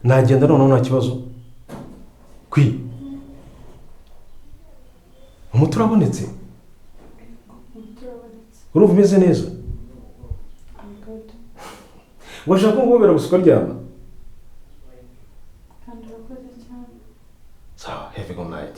nagenda noneho nta kibazo kwi umuti urabonetse urumva umeze neza washaka ngobera gusuka ryama so have a good night.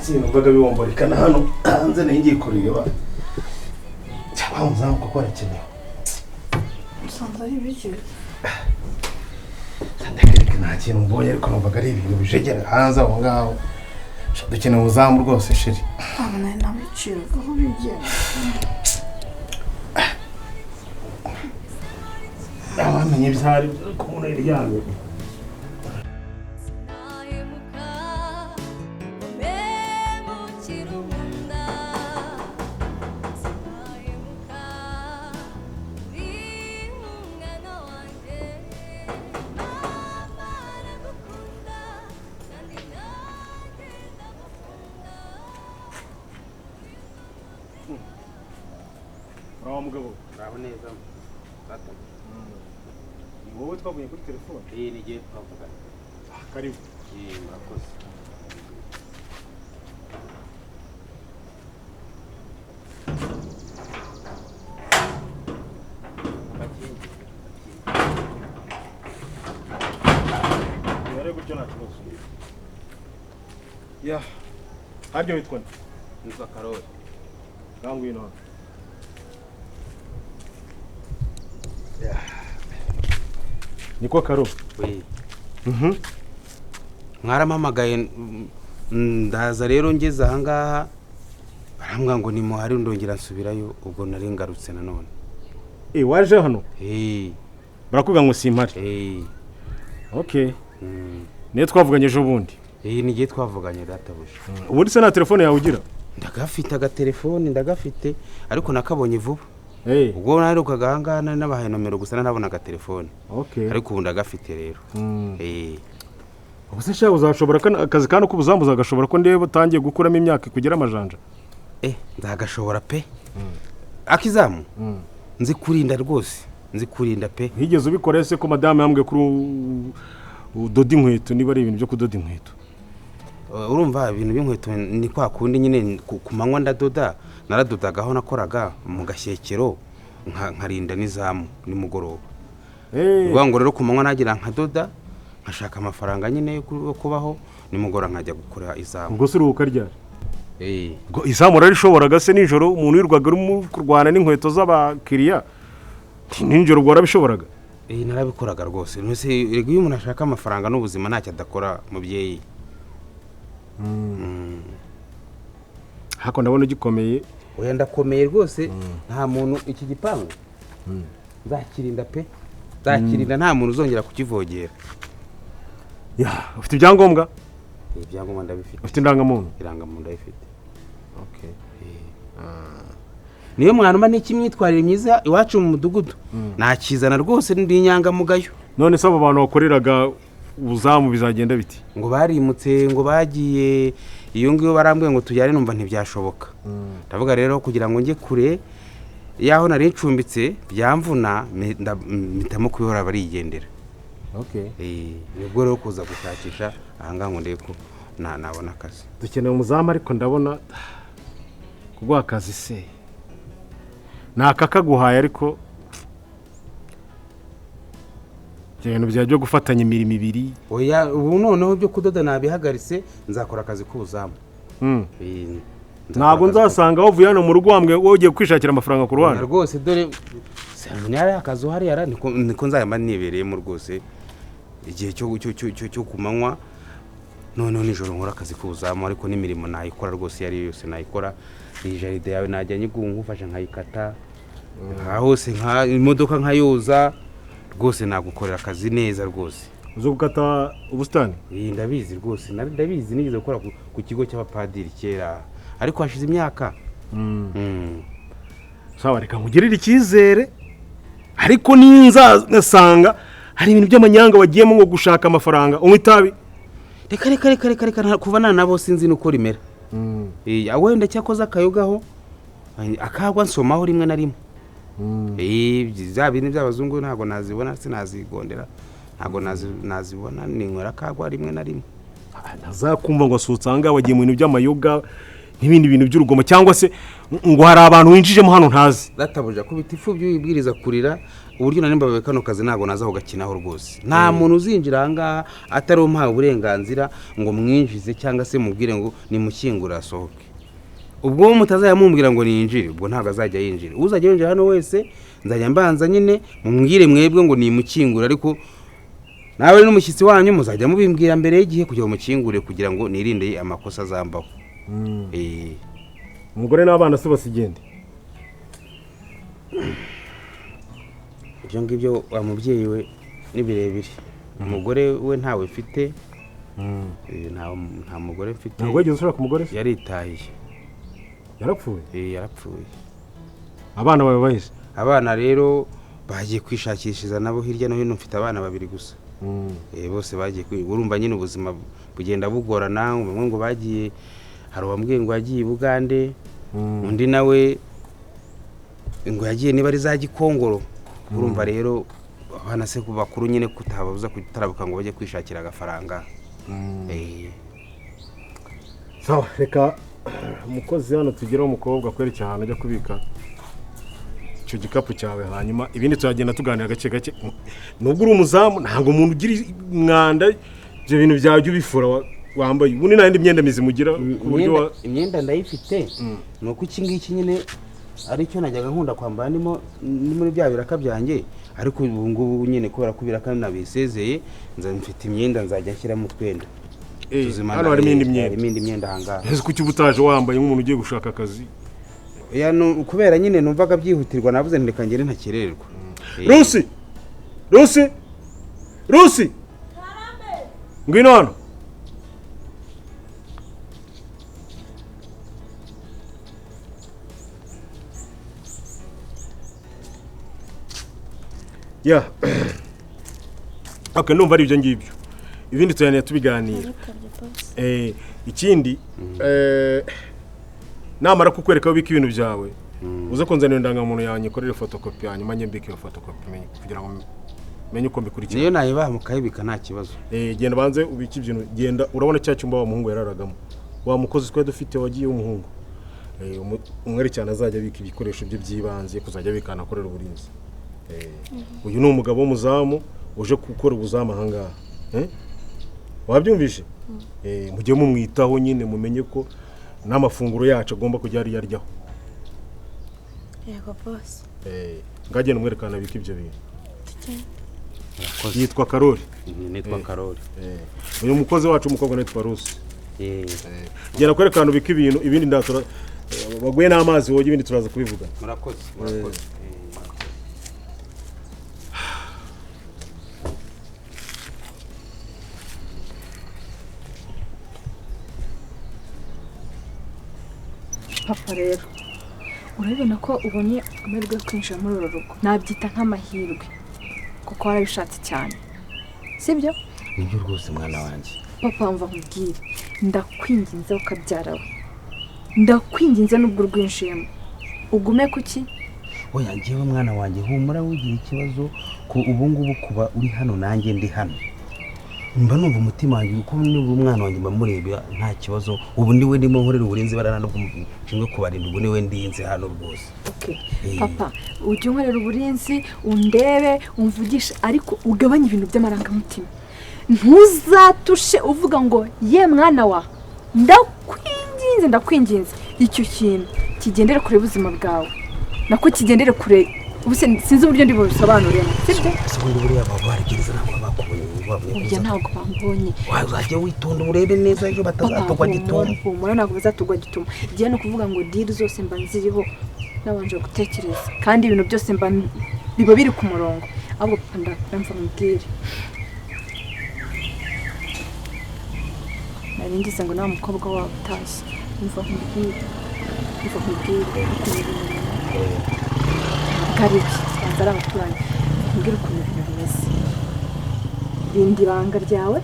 Numvaga biwomborikana hano hanze ngiye kureba cyangwa muzamu kuko arakeneye usanze ari biki ndakereka nta kintu mbonye ariko numvaga ari ibintu bijegera hanze aho ngaho dukeneye umuzamu rwose sheri abana nabiciro aho bigera abamenye byari ko umuntu yaryamye mugabo uraho neza tata wowe twavuye kuri telefone ni giye twavugana karibu murakoze yare gutyo nta kibazo ya haryo witwa nitwa Karoli ngwino hano niko Karo mwaramamagaye ndaza rero ngeze aha ngaha barambwira ngo ni muhari ndongera nsubirayo ubwo nari ngarutse nanone waje hano barakubwira ngo simpari okay niyo twavuganye ejo bundi ni giye twavuganye databuja ubundi se na telefone yawe ugira ndagafite agatelefone ndagafite ariko nakabonye vuba ubwo naherukaga aha ngaha n'abahaye nomero gusa nabona agatelefone ariko ubu ndagafite rero ubuse sha uzashobora akazi kandi k'ubuzamu uzagashobora ko ndebe utangiye gukuramo imyaka kugera amajanja nzagashobora pe akizamu nzi kurinda rwose nzi kurinda pe higeze ubikora ese ko madame yambwiye kuri udoda inkweto niba ari ibintu byo kudoda inkweto urumva ibintu by'inkweto ni kwa kundi nyine ku manywa ndadoda naradodagaho nakoraga mu gashyekero nkarinda n'izamu nimugoroba ngo rero ku manywa nagira nkadoda nkashaka amafaranga nyine yo kubaho nimugoroba nkajya gukora izamu ubwo se uruhuka ryari ngo izamu rarishoboraga se nijoro umuntu wirwaga uri kurwana n'inkweto z'abakiriya nijoro ubwo warabishoboraga narabikoraga rwose iyo umuntu ashaka amafaranga n'ubuzima ntacyo adakora mubyeyi hako ndabona ugikomeye oya ndakomeye rwose nta muntu iki gipangu nzakirinda pe nzakirinda nta muntu uzongera kukivogera ufite ibyangombwa ibyangombwa ndabifite ufite indangamuntu ndabifite niyo mwana mba n'ikimyitwarire myiza iwacu mu mudugudu nakizana rwose ndi inyangamugayo none se abo bantu bakoreraga ubuzamu bizagenda biti ngo barimutse ngo bagiye iyo ngiyo barambwiye ngo tujyane numva ntibyashoboka ndavuga rero kugira ngo njye kure yaho nari ncumbitse byamvuna mpitamo kubihora barigendera nibwo rero kuza gushakisha aha ngaha ngo ndebe ko nabona akazi dukeneye umuzamu ariko ndabona kuguha akazi se nakakaguhaye ariko ibintu byawe byo gufatanya imirimo ibiri. oya ubu noneho byo kudoda nabihagaritse nzakora akazi k'ubuzamu. Ntabwo nzasanga wavuye hano mu rugo wambwe wogiye kwishakira amafaranga ku ruhande. Rwose dore seminari akazi uhari yara niko nzayamba nibereyemo rwose igihe cyo kumanywa noneho nijoro nkora akazi k'ubuzamu ariko n'imirimo nayikora rwose yari yose nayikora. Iyi jaride yawe najya nyigufasha nkayikata hose nka imodoka nkayoza rwose nagukorera akazi neza rwose. Uzo gukata ubustani? Ndabizi rwose ndabizi nigeze gukora ku kigo cy'abapadiri kera ariko hashize imyaka. Sawa reka nkugirire icyizere ariko ninzasanga hari ibintu by'amanyanga wagiyemo ngo gushaka amafaranga unywa itabi. Reka kuva nabo sinzi nuko rimera. Wenda cyakoze akayogaho akagwa nsomaho rimwe na rimwe. Za bintu by'abazungu ntabwo nazibona sinazigondera ntabwo nazibona ninywera akagwa rimwe na rimwe. Ntazakumva ngo asutsanga wagiye mu bintu by'amayoga n'ibindi bintu by'urugomo cyangwa se ngo hari abantu winjijemo hano ntazi. Databuja kubita ifu by'ibwiriza kurira uburyo nari mbabaye kano kazi ntabwo nazaho gakinaho rwose. Nta muntu uzinjira ahangaha atari umpaye uburenganzira ngo mwinjize cyangwa se mubwire ngo nimushyingura asohoke. Ubwo mutazayamumbwira ngo ninjire ubwo ntabwo azajya yinjira. Uzajya yinjira hano wese nzajya mbanza nyine mumwire mwebwe ngo nimukingura ariko nawe n'umushyitsi wanyu muzajya mubimbwira mbere y'igihe kugira ngo mukingure kugira ngo nirinde amakosa azambaho. Umugore n'abana se basigende. Ibyo ngibyo wa mubyeyi we ni birebire. Umugore we ntawe mfite. Nta mugore mfite. Ntabwo wigeze ushaka umugore se? Yaritahiye. Yarapfuye? Yarapfuye. Abana bawe bahise? Abana rero bagiye kwishakishiriza nabo hirya no hino mfite abana 2 gusa. Bose bagiye urumva nyine ubuzima bugenda bugorana umwe ngo bagiye hari uwambwiye ngo yagiye Bugande undi nawe ngo yagiye niba ari za Gikongoro. Urumva rero abana se kubakuru nyine kutababuza kutarabuka ngo bajye kwishakira agafaranga. Sawa reka umukozi hano tugeraho umukobwa kwerekeye ahantu ajya kubika icyo gikapu cyawe hanyuma ibindi turagenda tuganira gake gake. Nubwo uri umuzamu ntabwo umuntu ugira mwanda ibyo bintu byawe ubifura wambaye ubu ni nandi myenda mizimugira ku buryo imyenda ndayifite nuko iki ngiki nyine ari cyo najyaga nkunda kwambara ni muri bya biraka byanjye ariko ubu ngubu nyine kubera kubiraka nabisezeye mfite imyenda nzajya nshyiramo twenda. Hano hari imindi myenda hangaha. Ese kuki ubutaje wambaye nk'umuntu ugiye gushaka akazi? Kubera nyine numvaga byihutirwa navuze ndeka ngere ntakerererwa. Rusi ngwino hano. Okay, numva ari ibyo ngibyo. Ibindi tuyaniye tubiganira. Ikindi namara kukwereka ubika ibintu byawe uze konzanira indangamuntu yanjye korera photocopy yanyu manye mbike iyo photocopy kugira ngo menye uko mbikurikira. Niyo nayibaha mukayibika nta kibazo. Genda banze ubiki ibintu genda urabona cya cyumba wa muhungu yararagamo. Wa mukozi twa dufite wagiye umuhungu. Umwere cyane azajya bika ibikoresho bye byibanze kuzajya bikana korera uburinzi. Uyu ni umugabo w'umuzamu uje gukora ubuzamu ahangaha. Wabyumvishe? Mujye mumwitaho nyine mumenye ko n'amafunguro yacu agomba kujya ari yaryaho. Yego boss. Ngagenda mwerekana biki ibyo bintu. Yitwa Karoli. Nitwa Karoli. Uyu mukozi wacu umukobwa nitwa Rusi. Genda kwerekana biki ibintu ibindi ndatura baguye n'amazi wowe ibindi turaza kubivuga. Murakoze. Papa rero urabona ko ubonye amahirwe yo kwinjira muri uru rugo nabyita nk'amahirwe kuko warabishatse cyane sibyo? Nibyo rwose mwana wanjye. Papa mva nkubwire ndakwinginze ukabyara we ndakwinginze n'ubwo rwinjiyemo ugume kuki? Oya ngewe mwana wanjye humura wigira ikibazo ko ubu ngubu kuba uri hano nanjye ndi hano mba numva umutima wanjye uko niba umwana wanjye mba mureba nta kibazo ubu niwe ndimo nkorera uburinzi barana no kumwe kubarinda ubu niwe ndinze hano rwose. Papa ujye unkorera uburinzi undebe umvugisha ariko ugabanye ibintu by'amarangamutima ntuzatushe uvuga ngo ye mwana wa ndakwinginze icyo kintu kigendere kure ubuzima bwawe nako kigendere kure sinzi uburyo ndi bubisobanure sibyo sebundi buriya babarigiriza ntabwo bakubonye ubyo ntabwo bambonye wazajya witonda urebe neza ejo batazatugwa gituma umwana ntabwo bazatugwa gituma igihe no kuvuga ngo deal zose mba nziriho nabanje gutekereza kandi ibintu byose mba biba biri ku murongo ahubwo papa ndamva mubwire nari ngize ngo nawe mukobwa wawe utashye mva mubwire karibi banzara abaturanyi mbwira ukuntu ibintu bimeze rindi ibanga ryawe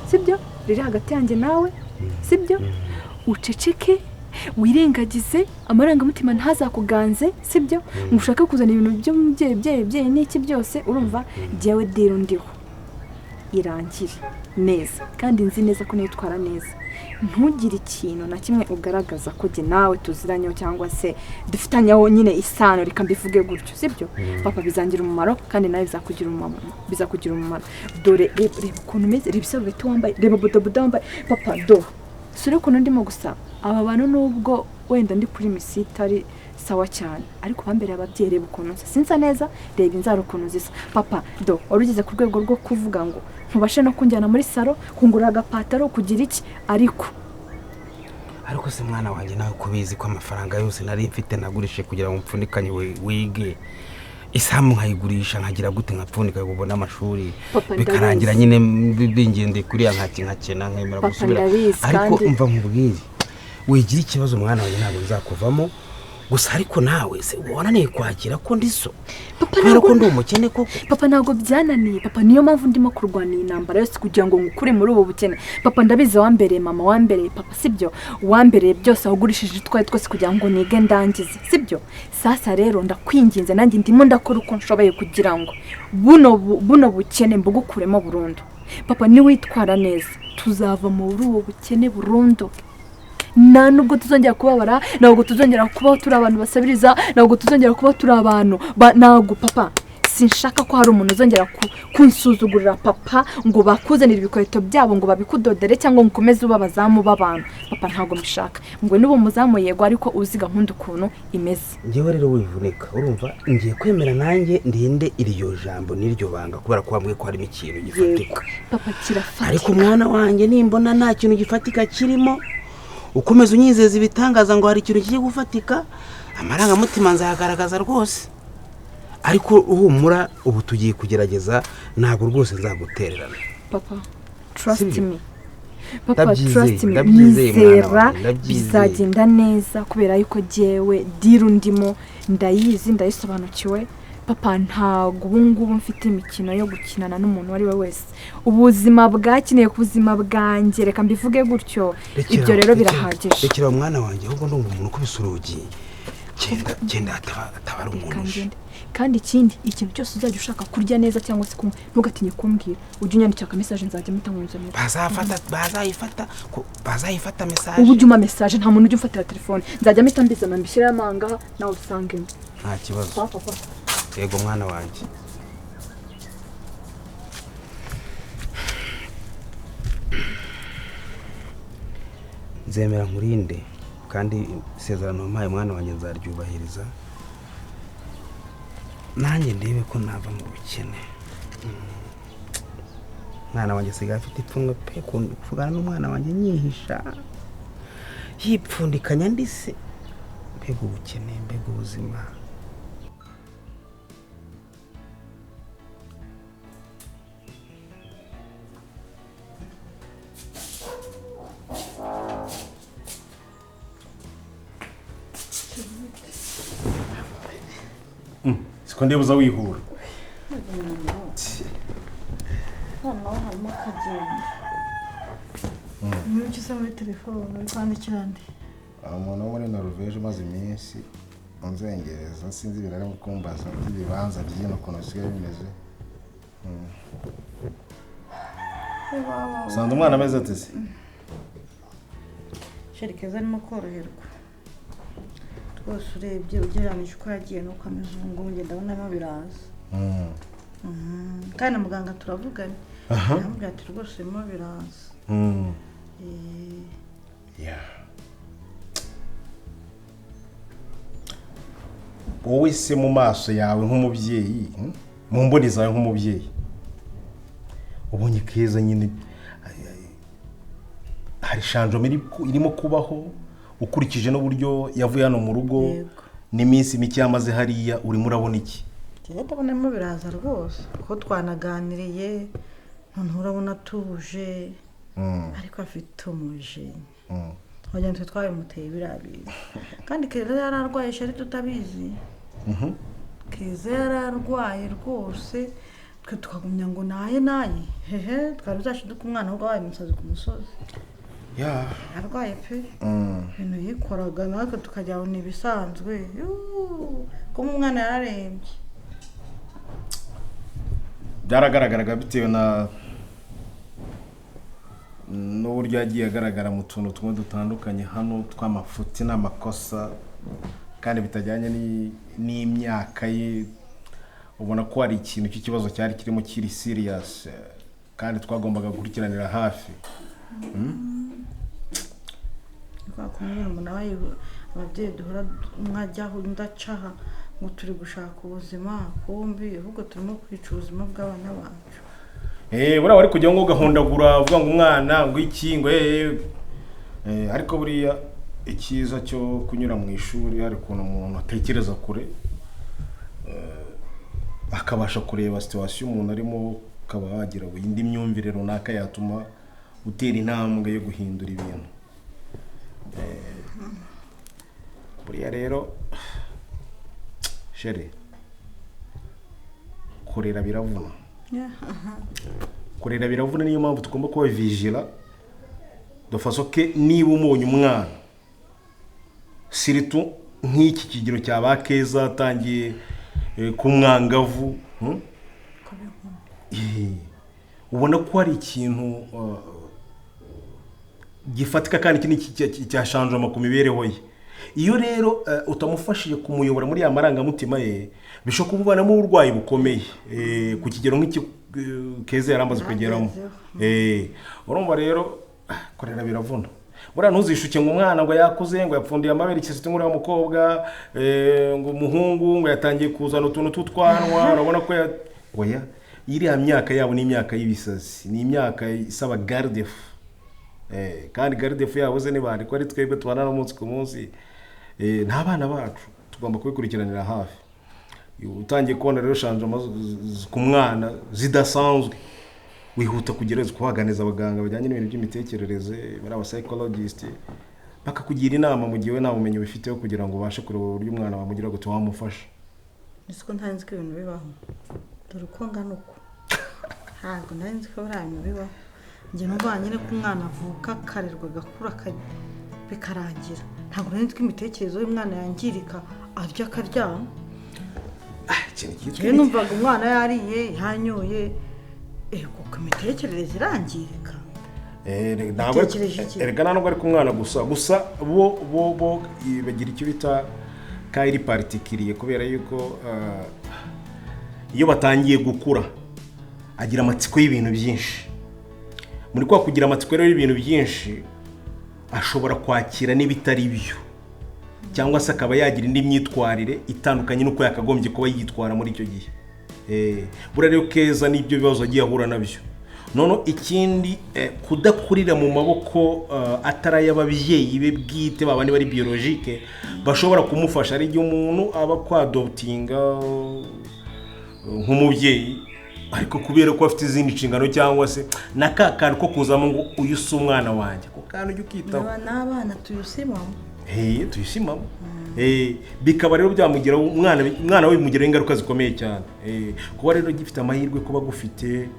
sibyo riri hagati yanjye nawe sibyo uceceke wirengagize amarangamutima ntazakuganze sibyo ngo ushake kuzana ibintu by'umubyeyi n'iki byose urumva jyewe dero ndiho irangire neza kandi nzi neza ko nitwara neza ntugire ikintu na kimwe ugaragaza ko jye nawe tuziranyeho cyangwa se dufitanyeho nyine isano reka mbivuge gutyo sibyo papa bizangira umumaro kandi nawe bizakugira umumaro dore reba ukuntu umeze reba isarubeti wambaye reba bodaboda wambaye papa do sure ukuntu ndimo gusa aba bantu nubwo wenda ndi kuri misi itari sawa cyane ariko bambereye ababyeyi reba ukuntu sinsa neza reba inzara ukuntu zisa papa do warugeze ku rwego rwo kuvuga ngo ntubashe no kunjyana muri salo kungura agapataro kugira iki ariko se mwana wanjye nawe kubizi ko amafaranga yose nari mfite nagurishe kugira ngo mpfunikanye wige isamu nkayigurisha nkagira gute nkapfunika ubona amashuri bikarangira nyine bingendeye kuri ya nkakena nkemera gusubira ariko umva nkubwire wigira ikibazo mwana wanjye ntabwo nzakuvamo gusa ariko nawe se wananiye kwakira ko ndiso kubera ko ndi umukene koko papa ntabwo byananiye papa niyo mpamvu ndimo kurwana intambara yose kugira ngo ngukure muri ubu bukene papa ndabizi wambereye mama wambereye papa sibyo wambereye byose wagurishije twese kugira ngo nige ndangize sibyo sasa rero ndakwinginze nanjye ndimo ndakora uko nshoboye kugira ngo buno bukene mbugukuremo burundu papa niwitwara neza tuzava muri ubu bukene burundu nta nubwo tuzongera kubabara ntabwo tuzongera kubaho turi abantu basabiriza ntabwo tuzongera kubaho turi abantu ntabwo papa sinshaka ko hari umuntu uzongera kunsuzugurira papa ngo bakuzanire ibikoresho byabo ngo babikudodere cyangwa ngo ukomeze ubabazamu b'abantu papa ntabwo mbishaka ngo n'ubu muzamu yego ariko uziga nkunda ukuntu imeze njyewe rero wivunika urumva ngiye kwemera nanjye ndinde iryo jambo n'iryo banga kubera ko wambwiye ko harimo ikintu gifatika papa kirafatika ariko umwana wanjye nimbona nta kintu gifatika kirimo ukomeza unyizeza ibitangaza ngo hari ikintu kigiye gufatika amarangamutima nzayagaragaza rwose ariko uhumura ubu tugiye kugerageza ntabwo rwose nzagutererana papa trust me papa trust me nizera bizagenda neza kubera yuko jyewe diru ndimo ndayizi ndayisobanukiwe papa ntabwo ubu ngubu mfite imikino yo gukinana n'umuntu uwo ari we wese ubuzima bwakeneye ku buzima bwanjye reka mbivuge gutyo ibyo rero birahagije rekera umwana wanjye ahubwo ndumva umuntu ukubise urugi genda atabara umuntu kandi ikindi ikintu cyose uzajya ushaka kurya neza cyangwa se kunywa ntugatinye kumbwira ujye unyandikira akamesaje nzajya mpita nkunzanira bazayifata mesaje ubu ujye umpa mesaje nta muntu ujya umfatira telefone nzajya mpita mbizana mbishyiraho amangaha nawe usangemo nta kibazo yego mwana wanjye nzemera nkurinde kandi isezerano mpaye mwana wanjye nzaryubahiriza nanjye ndebe ko nava mu bukene mwana wanjye asigaye afite ipfunwe pe kuvugana n'umwana wanjye nyihisha yipfundikanya ndise mbega ubukene mbega ubuzima siko ndebuza wihura noneho harimo akagenda n'icyo usaba muri telefone uri kwandikira ndi umuntu wo muri Norvège umaze iminsi unzengereza sinzi ibintu arimo kumbaza by'ibibanza by'ino ukuntu bisigaye bimeze usanze umwana ameze ate se? sheri Keza arimo koroherwa rwose, urebye ugereranyije uko yagiye n'uko ameze ubu ngubu ngenda ndabonamo biraza. Kandi na muganga turavuganye arambwira ati rwose birimo biraza. wowe se mu maso yawe nk'umubyeyi, mu mboni zawe nk'umubyeyi, ubonye Keza nyine hari shanjoma irimo kubaho ukurikije n'uburyo yavuye hano mu rugo n'iminsi mike yamaze hariya, urimo urabona iki? ndabonamo biraza rwose kuko twanaganiriye, noneho urabona atuje ariko afite umujinya. wagira ngo twabimuteye birabizi. Kandi Keza yari arwaye sheri tutabizi. Keza yari arwaye rwose, twe tukagumya ngo naye hehe, twari uzashiduka umwana ahubwo wabaye umusazi ku musozi. Arwaye pe, ibintu yikoraga natwe tukajya aho n'ibisanzwe, ko umwana yararembye. Byaragaragaraga bitewe n'uburyo yagiye agaragara mu tuntu tumwe dutandukanye hano tw'amafuti n'amakosa, kandi bitajyanye n'imyaka ye. Ubona ko hari ikintu cy'ikibazo cyari kirimo kiri serious, kandi twagombaga gukurikiranira hafi. Kwa kumwe umuntu ababyeyi duhora mwajyaho ndacaha ngo turi gushaka ubuzima kumbi, ahubwo turimo kwica ubuzima bw'abana bacu. Buriya wari kujya ngo gahondagura uvuga ngo umwana ngo iki ngo ariko buriya ikiza cyo kunyura mu ishuri hari ukuntu umuntu atekereza kure, akabasha kureba situation umuntu arimo, akaba yagira indi myumvire runaka yatuma utera intambwe yo guhindura ibintu. Buriya rero sheri, kurera biravuna. Kurera biravuna, niyo mpamvu tugomba kuba vigila de façon que niba umonye umwana siritu nk'iki kigero cyaba Keza atangiye ku mwangavu, ubona ko hari ikintu gifatika kandi kinini cyashanjoma ku mibereho ye. Iyo rero utamufashije kumuyobora muri ya marangamutima ye, bisho kububanamo uburwayi bukomeye ku kigero nk'iki Keza yarambaze kugeramo. Urumva rero korera biravuna. Buriya ntuzishuke ngo umwana ngo yakuze ngo yapfundiye amabere ikizito ngura y'umukobwa, ngo umuhungu ngo yatangiye kuzana utuntu tutwanwa, urabona ko oya, iriya myaka yabo ni imyaka y'ibisazi, ni imyaka isaba garde fou. Kandi garde fou yabo ze nibandi ko ari twebwe tubana no munsi ku munsi. Nta bana bacu tugomba kubikurikiranira hafi. Utangiye kubona rero shanjoma ku mwana zidasanzwe, wihuta kugereza kubaganiza abaganga bajyanye n'ibintu by'imitekerereze, bari aba psychologist, bakakugira inama mu gihe we nta bumenyi bifiteho kugira ngo ubashe kureba uburyo umwana wamugira gute wamufasha. Niko ntanzi ko ibintu bibaho, dore uko ngana uko ntabwo ntanzi ko bari ibintu bibaho. Njye numva nyine ko umwana avuka akarerwa agakura bikarangira, ntabwo ntanzi ko imitekerereze y'umwana yangirika arya akaryama. Njye numvaga umwana yariye yanyoye, kuko imitekerereze irangirika. Erega ntabwo ari ku mwana gusa bo bagira icyo bita kairi particulier, kubera yuko iyo batangiye gukura agira amatsiko y'ibintu byinshi. Muri kwa kugira amatsiko rero y'ibintu byinshi, ashobora kwakira n'ibitari byo, cyangwa se akaba yagira indi myitwarire itandukanye n'uko yakagombye kuba yitwara muri icyo gihe. Buriya rero Keza n'ibyo bibazo agiye ahura nabyo. Nono ikindi, kudakurira mu maboko atari y'ababyeyi be bwite, babandi bari biologique bashobora kumufasha. Ari igihe umuntu aba kwadoptinga nk'umubyeyi, ariko kubera ko afite izindi nshingano cyangwa se nakakana ko kuzamo ngo uyu si umwana wanjye, ko kandi ujye ukitaho. N'abana tuyusimamo. Tuyusimamo. Bikaba rero byamugira umwana we bimugiraho ingaruka zikomeye cyane. Kuba rero gifite amahirwe kuba gufite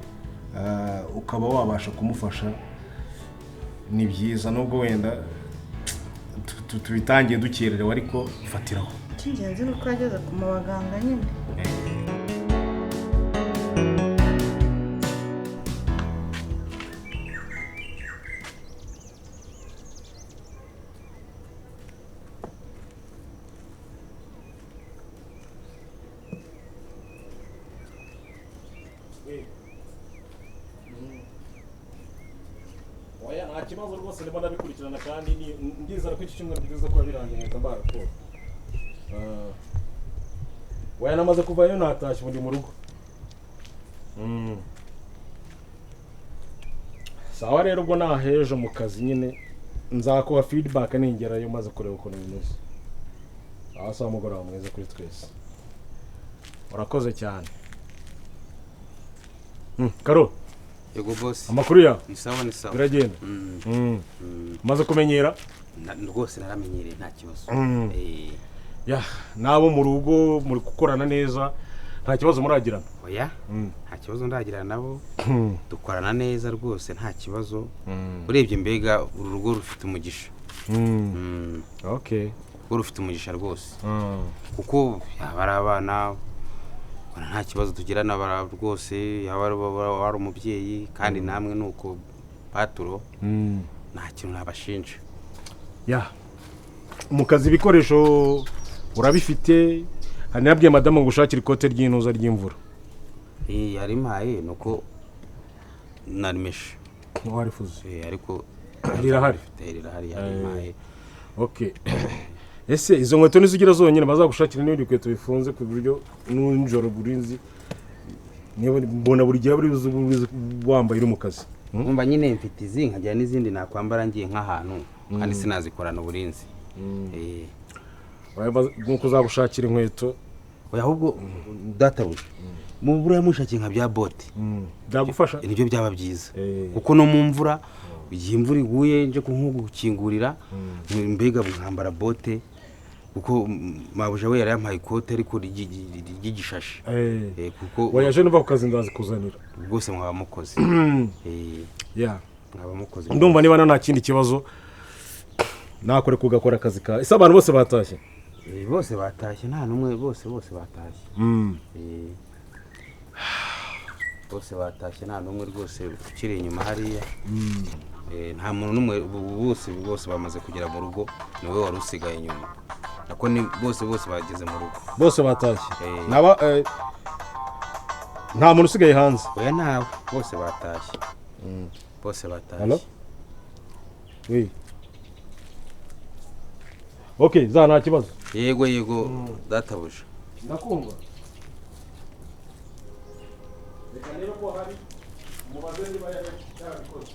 ukaba wabasha kumufasha ni byiza, nubwo wenda tubitangiye dukererewe, ariko fatiraho. Cy'ingenzi nuko yageze ku mabaganga nyine. oya nta kibazo rwose ndimo ndabikurikirana kandi ndizera ko iki cyumweru biza kuba birangiye nkahita mbaha raporo. Oya namaze kuvayo natashye ubu ndi mu rugo. Sawa rero ubwo nahejo mu kazi nyine nzakuha feedback ningerayo maze kureba ukuntu bimeze. Sawa mugoroba mwiza kuri twese. Urakoze cyane. Karo. Yego boss. Amakuru ya? Ni sawa ni sawa. Biragenda. Maze kumenyera? Rwose naramenyereye nta kibazo. Ya, nabo mu rugo muri gukorana neza. Nta kibazo muragirana? Oya. Nta kibazo ndagirana nabo. Dukorana neza rwose nta kibazo. Urebye mbega uru rugo rufite umugisha. Okay. Rufite umugisha rwose. Kuko yaba ari abana nta kibazo tugirana rwose, yaba ari umubyeyi kandi namwe nuko Paturo nta kintu nabashinja. Ya. Mu kazi ibikoresho urabifite? Hani nabwiye madamu ngo ushakire ikote ry'intuza ry'imvura. Yari mpaye nuko narimeshe. Warifuze? Ariko rirahari. Rirahari yari mpaye. Okay. Ese izo nkweto nizigira zonyine bazagushakira n'ibindi bikweto bifunze ku buryo n'injoro burinzi niba mbona buri gihe buri wambaye uri mu kazi. Umva nyine mfite izi nkajya n'izindi nakwambara ngiye nk'ahantu kandi sinazikorana uburinzi. Nkuko uzagushakira inkweto. Oya ahubwo databuje mu buriya mushakiye nka bya bote byagufasha nibyo byaba byiza kuko no mu mvura igihe imvura iguye nje gukingurira mbega nkambara bote kuko mabuja we yari yampaye ikote ariko ry'igishashi kuko wayaje nuva ku kazi ndazi kuzanira rwose mwaba mukoze ya mwaba mukoze ndumva niba nta kindi kibazo nakore kugakora akazi ka ese abantu bose batashye bose batashye nta numwe bose batashye bose batashye nta numwe rwose ukiri inyuma hariya nta muntu numwe bose bamaze kugera mu rugo niwe wari usigaye inyuma nako ni bose bageze mu rugo bose batashye naba nta muntu usigaye hanze oya nawe bose batashye bose batashye Hello oui okay za nta kibazo yego databuje ndakumva reka rero ko hari mubaze niba yari cyabikoze